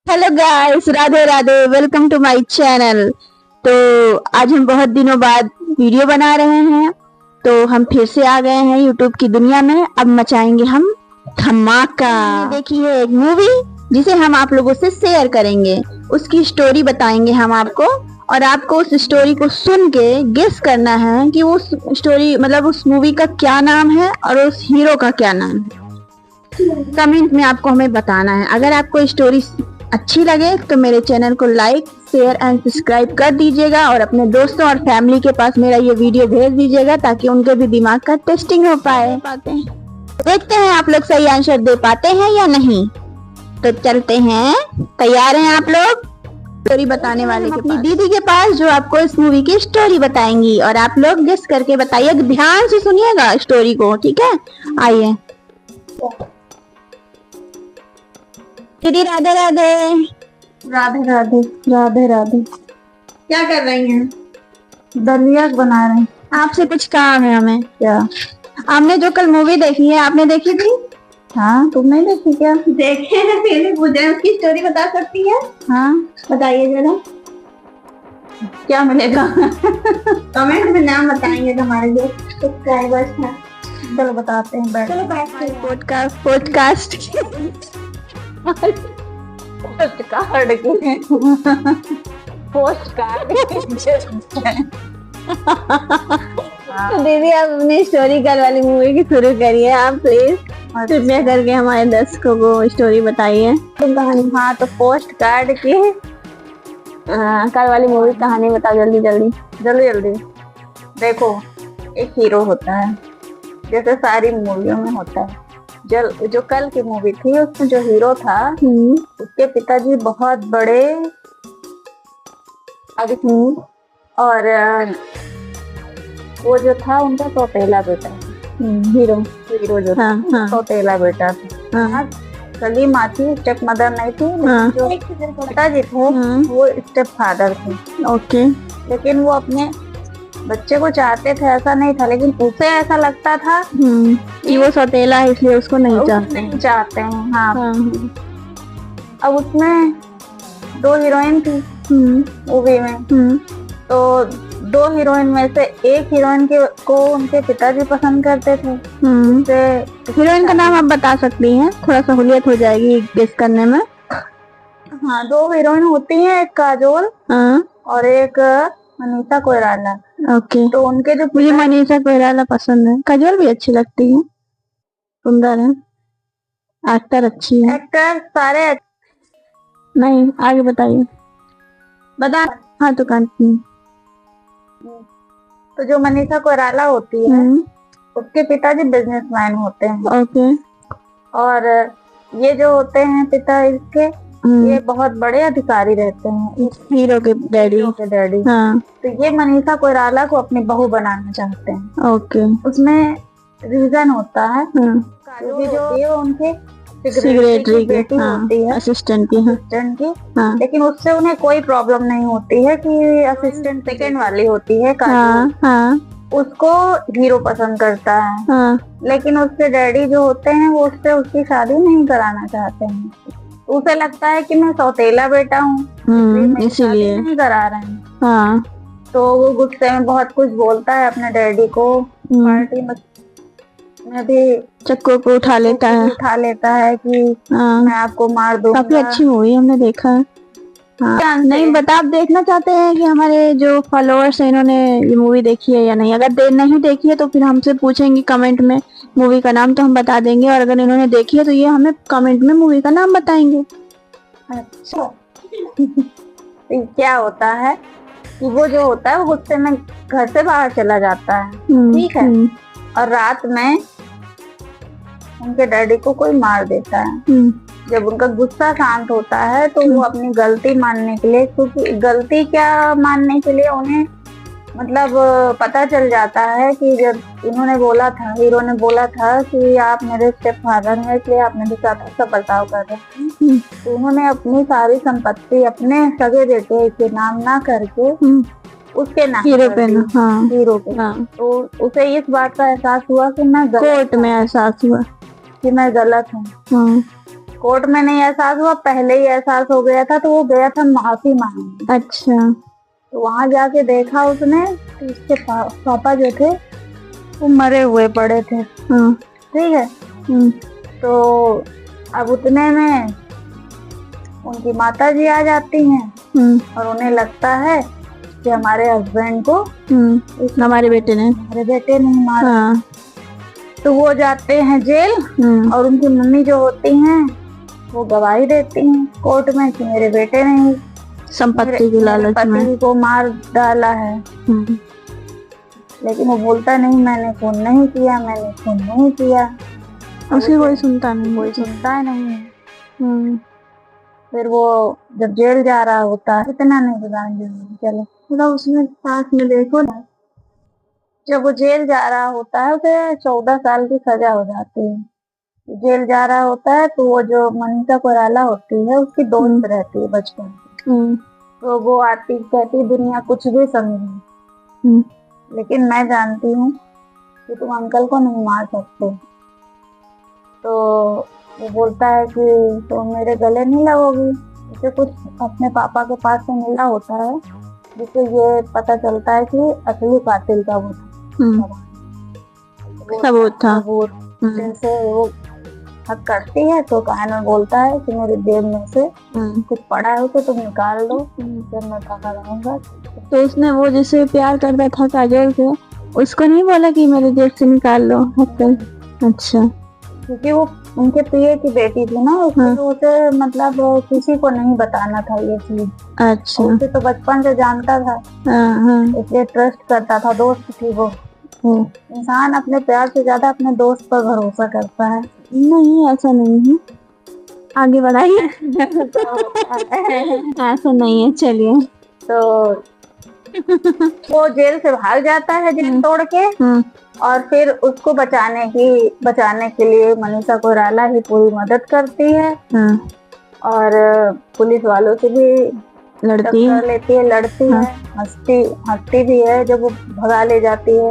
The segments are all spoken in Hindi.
Hello guys, Radhe Radhe. Welcome to my channel. तो आज हम बहुत दिनों बाद वीडियो बना रहे हैं। तो हम फिर से आ गए हैं यूट्यूब की दुनिया में। अब मचाएंगे हम धमाका। देखी है एक मूवी जिसे हम आप लोगों से शेयर करेंगे। उसकी स्टोरी बताएंगे हम आपको, और आपको उस स्टोरी को सुन के गेस करना है कि उस स्टोरी मतलब उस मूवी का क्या नाम है और उस हीरो का क्या नाम है। कमेंट में आपको हमें बताना है। अगर आपको स्टोरी अच्छी लगे तो मेरे चैनल को लाइक, शेयर एंड सब्सक्राइब कर दीजिएगा, और अपने दोस्तों और फैमिली के पास मेरा ये वीडियो भेज दीजिएगा ताकि उनके भी दिमाग का टेस्टिंग हो पाए। देखते हैं आप लोग सही आंसर दे पाते हैं या नहीं। तो चलते हैं। तैयार हैं आप लोग? स्टोरी बताने वाले अपनी दीदी के पास, जो आपको इस मूवी की स्टोरी बताएंगी, और आप लोग गेस करके बताइए। ध्यान से सुनिएगा स्टोरी को, ठीक है? आइए दीदी। राधे राधे। राधे राधे। राधे राधे। क्या कर रही हैं? दलिया बना रहे हैं। आपसे कुछ काम है हमें। क्या? हमने जो कल मूवी देखी है, आपने देखी थी? हाँ, तुम नहीं देखी क्या? देखे हैं, फिर भी पूछ रहे हैं। उसकी स्टोरी बता सकती है? हाँ, बताइए जरा। क्या मिलेगा? कमेंट में नाम बताएंगे तो हमारे जो सब्सक्राइबर्स हैं। चलो बताते हैं। बैठ चलो पॉडकास्ट पोस्ट कार्ड तो दीदी आप अपनी स्टोरी कल वाली मूवी की शुरू करिए। आप प्लीज कृपया करके हमारे दर्शकों को स्टोरी बताइए। हाँ, तो पोस्ट कार्ड की कल वाली मूवी कहानी बताओ, जल्दी जल्दी जल्दी जल्दी। देखो, एक हीरो होता है, जैसे सारी मूवियों में होता है। जो कल की मूवी थी उसमें जो हीरो था, उसके पिताजी बहुत बड़े और वो जो था उनका सौतेला बेटा। हीरो जो था सौतेला बेटा था। कली माँ थी, स्टेप मदर नहीं थी। जो पिताजी थे वो स्टेप फादर थे। ओके। लेकिन वो अपने बच्चे को चाहते थे, ऐसा नहीं था, लेकिन उसे ऐसा लगता था कि वो सौतेला है इसलिए उसको नहीं चाहते हैं। हाँ। अब उसमें 2 हीरोइन थी मूवी में। तो 2 हीरोइन में से एक हीरोइन को उनके पिताजी पसंद करते थे। हीरोइन का नाम आप बता सकती हैं? थोड़ा सहूलियत हो जाएगी गेस करने में। हाँ, 2 हीरोइन होती हैं, एक काजोल और एक मनीषा कोइराला। ओके। तो उनके जो मुझे मनीषा कोइराला पसंद है। काजोल भी अच्छी लगती है, सुंदर है, एक्टर अच्छी है। एक्टर सारे नहीं, आगे बताइए। बता। हाँ तो कंटिन्यू। तो जो मनीषा कोइराला होती है उसके पिताजी बिजनेसमैन होते हैं। ओके। और ये जो होते हैं पिता इसके, ये बहुत बड़े अधिकारी रहते हैं, हीरो के डैडी। हाँ। तो ये मनीषा कोइराला को अपनी बहू बनाना चाहते हैं। ओके। उसमें रीजन होता है क्योंकि जो ये उनके सेक्रेटरी की होती है, असिस्टेंट की। हाँ। लेकिन उससे उन्हें कोई प्रॉब्लम नहीं होती है कि असिस्टेंट सेकंड वाली होती है उसको हीरो पसंद करता है। लेकिन उसके डैडी जो होते हैं वो उससे उसकी शादी नहीं कराना चाहते हैं। उसे लगता है कि मैं सौतेला बेटा हूँ, इसीलिए नहीं करा रहे हैं। तो वो गुस्से में बहुत कुछ बोलता है अपने डैडी को। पार्टी में भी चक्कू को उठा लेता है कि मैं आपको मार दूंगा। काफी अच्छी मूवी हमने देखा है। नहीं बता, आप देखना चाहते हैं कि हमारे जो फॉलोअर्स हैं इन्होंने ये मूवी देखी है या नहीं? अगर नहीं देखी है तो फिर हमसे पूछेंगे कमेंट में मूवी का नाम, तो हम बता देंगे। और अगर इन्होंने देखी है तो ये हमें कमेंट में मूवी का नाम बताएंगे। अच्छा। तो क्या होता है कि वो जो होता है वो गुस्से में घर से बाहर चला जाता है, ठीक है? और रात में उनके डैडी को कोई मार देता है। जब उनका गुस्सा शांत होता है तो वो अपनी गलती मानने के लिए, क्योंकि गलती क्या मानने के लिए उन्हें मतलब पता चल जाता है कि जब इन्होंने बोला था, हीरो ने बोला था कि आप मेरे स्टेप फादर हैं इसलिए आप मेरे साथ ऐसा बर्ताव कर रहे हैं, तो उन्होंने अपनी सारी संपत्ति अपने सगे बेटे के नाम ना करके उसके नाम हीरो पे। तो उसे इस बात का एहसास हुआ कि मैं कोर्ट में एहसास हुआ कि मैं गलत हूँ। कोर्ट में नहीं एहसास हुआ, पहले ही एहसास हो गया था, तो वो गया था माफी मांगने। अच्छा। तो वहां जाके देखा उसने तो उसके पापा जो थे वो मरे हुए पड़े थे। ठीक है। तो अब उतने में उनकी माता जी आ जाती हैं और उन्हें लगता है कि हमारे हस्बैंड को हमारे बेटे ने मारा। तो वो जाते हैं जेल और उनकी मम्मी जो होती हैं वो गवाही देती हैं कोर्ट में कि मेरे बेटे ने संपत्ति की लालच में पति को मार डाला है। लेकिन वो बोलता नहीं, मैंने खून नहीं किया, मैंने खून नहीं किया। उसे कोई सुनता नहीं, कोई सुनता ही नहीं है। फिर वो जब जेल जा रहा होता है, इतना नहीं बताएंगे, चलो थोड़ा उसमें पास में देखो ना। जब वो जेल जा रहा होता है उसे 14 साल की सजा हो जाती है। जेल जा रहा होता है तो वो जो मनीषा कोइराला होती है उसकी दोस्त रहती है बचपन से। तो वो आती कहती दुनिया कुछ भी समझे, लेकिन मैं जानती हूँ कि तुम अंकल को नहीं मार सकते। तो वो बोलता है कि तुम मेरे गले नहीं लगोगी। उसे कुछ अपने पापा के पास से मिला होता है जिससे ये पता चलता है कि असली कातिल का वो सबूत था। जैसे वो हक करती है तो कान में बोलता है कि मेरे जेब में से कुछ पड़ा है उसे तुम निकाल दो, फिर मैं पकड़ रहूंगा। तो उसने वो जिसे प्यार करता था काजल से, उसको नहीं बोला कि मेरे जेब से निकाल लो हक्कल? अच्छा। क्योंकि वो उनके पिए की बेटी थी ना, तो उसे मतलब किसी को नहीं बताना था ये चीज। अच्छा। उसे तो बचपन से जानता था, इसलिए ट्रस्ट करता था, दोस्त थी वो। इंसान अपने प्यार से ज्यादा अपने दोस्त पर भरोसा करता है। नहीं ऐसा नहीं है, आगे बढ़ाइए। ऐसा नहीं है, चलिए। तो वो जेल से भाग जाता है जेल तोड़ के, और फिर उसको बचाने के लिए मनीषा कोइराला ही पूरी मदद करती है। और पुलिस वालों से भी लड़ती है, हंसती भी है। जब वो भगा ले जाती है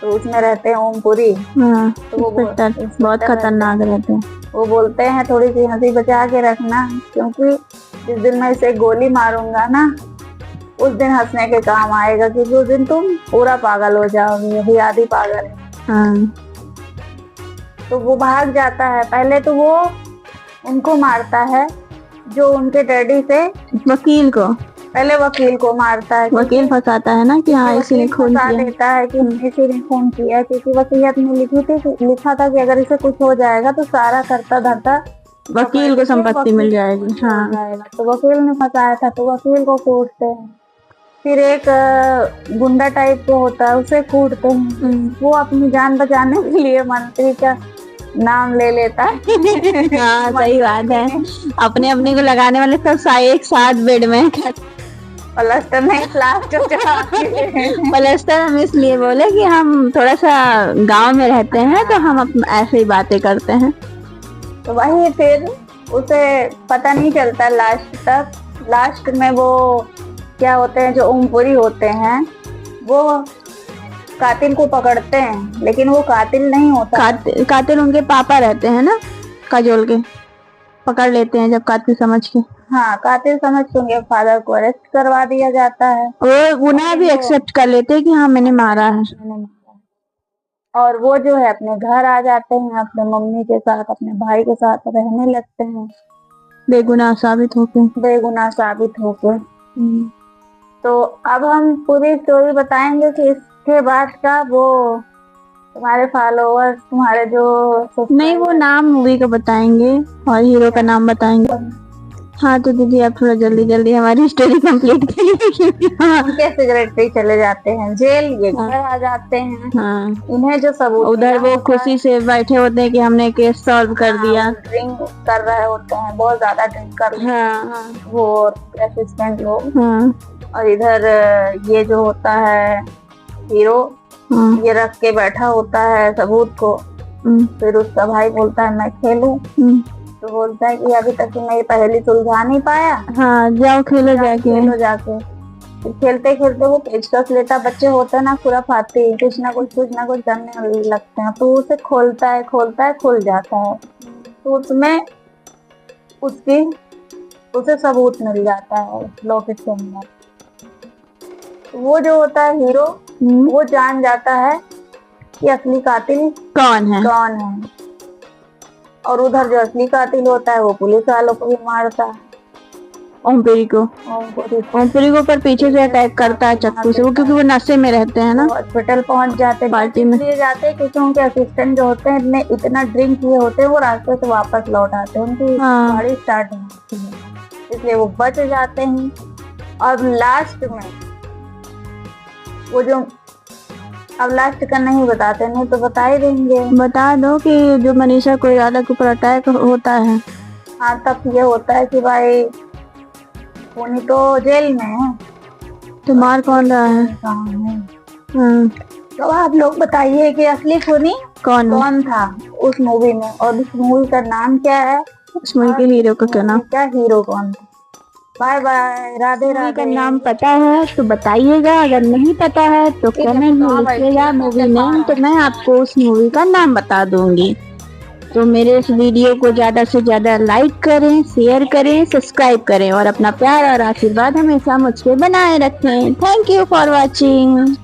तो उसमें रहते हैं ओमपुरी। तो वो बहुत खतरनाक रहते हैं। वो बोलते हैं थोड़ी सी हंसी बचा के रखना, क्योंकि जिस दिन मैं इसे गोली मारूंगा ना उस दिन हंसने के काम आएगा, क्योंकि उस दिन तुम पूरा पागल हो जाओगी, अभी आधी पागल है। तो वो भाग जाता है। पहले तो वो उनको मारता है जो उनके डैडी से वकील को मारता है। वकील फंसाता है ना कि हाँ इसी ने खून किया, देता है कि इसी ने खून किया, क्योंकि वसीयत में लिखा था कि अगर इसे कुछ हो जाएगा तो सारा करता धरता वकील को संपत्ति मिल जाएगी। तो वकील ने फंसाया था, तो वकील को कूटते हैं। फिर एक गुंडा टाइप को होता है उसे कूटते हैं। वो अपनी जान बचाने के लिए मंत्री का नाम ले लेता है। हाँ सही बात है, अपने को लगाने वाले सब एक साथ बेड में। प्लास्टर नहीं, प्लास्टर हम इसलिए बोले कि हम थोड़ा सा गांव में रहते हैं तो हम ऐसे ही बातें करते हैं। तो वही फिर उसे पता नहीं चलता लास्ट में वो क्या होते हैं, जो ओमपुरी होते हैं वो कातिल को पकड़ते हैं, लेकिन वो कातिल नहीं होता। कातिल उनके पापा रहते हैं ना, काजोल के पकड़ लेते हैं जब कातिल समझ के। हाँ, कातिल समझ के उनके फादर को अरेस्ट करवा दिया जाता है। वो उन्हें भी एक्सेप्ट कर लेते हैं कि हाँ मैंने मारा है। और वो जो है अपने घर आ जाते हैं, अपने मम्मी के साथ अपने भाई के साथ रहने लगते हैं, बेगुनाह साबित होके। तो अब हम पूरी स्टोरी बताएंगे कि इसके बाद का वो तुम्हारे फॉलोअर्स, तुम्हारे जो नहीं, वो नाम मूवी का बताएंगे और हीरो का नाम बताएंगे। हाँ तो दीदी आप थोड़ा जल्दी हमारी स्टोरी कंप्लीट करिए। उनके सेक्रेटरी चले जाते हैं जेल, ये घर आ जाते हैं। इन्हें जो सबूत उधर वो खुशी से बैठे होते हैं कि हमने केस सॉल्व कर दिया। ड्रिंक कर रहे होते हैं, बहुत ज्यादा ड्रिंक कर रहे हैं वो असिस्टेंट लोग। और इधर ये जो होता है हीरो, ये रख के बैठा होता है सबूत को। फिर उसका भाई बोलता है मैं खेलूं, तो बोलता है कि अभी तक मैं ये पहेली सुलझा नहीं पाया। हाँ जाओ खेलो जाके। फिर खेलते खेलते वो पेचकस लेता, बच्चे होते हैं ना खुराफाती, कुछ ना कुछ करने लगते हैं। तो उसे खोलता है, खुल जाता है। तो उसमें उसे सबूत मिल जाता है लॉकेट के अंदर। वो जो होता है हीरो, वो जान जाता है कि असली कातिल कौन है। और उधर जो असली कातिल होता है वो पुलिस वालों को भी मारता है, ओमपुरी को पर पीछे से अटैक करता है चाकू से, वो क्योंकि वो नशे में रहते हैं ना। हॉस्पिटल पहुंच जाते हैं, पार्टी में लिए जाते हैं क्योंकि उनके असिस्टेंट जो होते हैं इतना ड्रिंक किए होते हैं, वो रास्ते से वापस लौट आते हैं, उनकी गाड़ी स्टार्ट नहीं होती है, इसलिए वो बच जाते हैं। और लास्ट में वो जो, अब लास्ट का नहीं बताते, नहीं तो बता ही देंगे। बता दो कि जो मनीषा कोइराला के ऊपर अटैक होता है, हाँ, तब ये होता है कि भाई उन्हीं तो जेल में है, तो मार कौन रहा है? तो आप लोग बताइए कि असली खूनी कौन था उस मूवी में, और उस मूवी का नाम क्या है, उस मूवी के हीरो का क्या नाम, क्या हीरो कौन था। Bye bye, Radhe Radhe. का नाम पता है तो बताइएगा, अगर नहीं पता है तो कमेंट में लिखिएगा मूवी नेम, तो मैं आपको उस मूवी का नाम बता दूंगी। तो मेरे इस वीडियो को ज़्यादा से ज़्यादा लाइक करें, शेयर करें, सब्सक्राइब करें और अपना प्यार और आशीर्वाद हमेशा मुझ पे बनाए रखें। Thank you for watching.